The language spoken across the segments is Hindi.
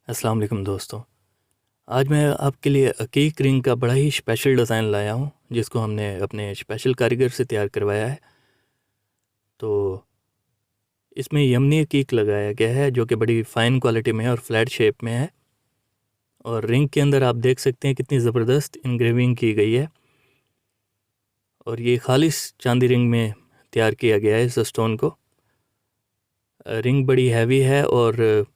अस्सलाम वालेकुम दोस्तों। आज मैं आपके लिए अकीक रिंग का बड़ा ही स्पेशल डिज़ाइन लाया हूँ, जिसको हमने अपने स्पेशल कारीगर से तैयार करवाया है। तो इसमें यमनी अकीक लगाया गया है, जो कि बड़ी फ़ाइन क्वालिटी में है और फ्लैट शेप में है। और रिंग के अंदर आप देख सकते हैं कितनी ज़बरदस्त इंग्रेविंग की गई है। और ये खालिश चांदी रिंग में तैयार किया गया है इस स्टोन को। रिंग बड़ी हैवी है और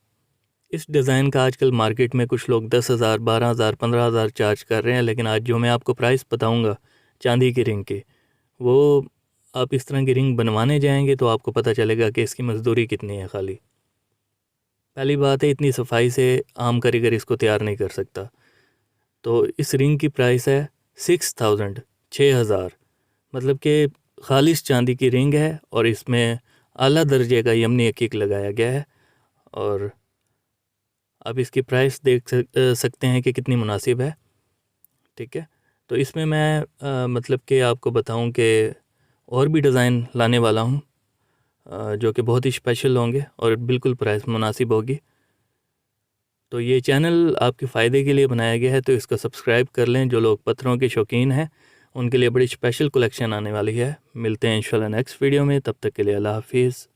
इस डिज़ाइन का आजकल मार्केट में कुछ लोग 10,000, 12,000, 15,000 चार्ज कर रहे हैं। लेकिन आज जो मैं आपको प्राइस बताऊंगा चांदी की रिंग के, वो आप इस तरह की रिंग बनवाने जाएंगे तो आपको पता चलेगा कि इसकी मज़दूरी कितनी है। खाली पहली बात है, इतनी सफाई से आम कारीगर इसको तैयार नहीं कर सकता। तो इस रिंग की प्राइस है 6,000, 6,000। मतलब कि खालिश चांदी की रिंग है और इसमें आला दर्जे का यमनी अकीक लगाया गया है। और आप इसकी प्राइस देख सकते हैं कि कितनी मुनासिब है। ठीक है, तो इसमें मैं मतलब कि आपको बताऊं कि और भी डिज़ाइन लाने वाला हूं, जो कि बहुत ही स्पेशल होंगे और बिल्कुल प्राइस मुनासिब होगी। तो ये चैनल आपके फ़ायदे के लिए बनाया गया है, तो इसको सब्सक्राइब कर लें। जो लोग पत्थरों के शौकीन हैं उनके लिए बड़ी स्पेशल कलेक्शन आने वाली है। मिलते हैं इंशाल्लाह नेक्स्ट वीडियो में, तब तक के लिए अल्लाह हाफिज़।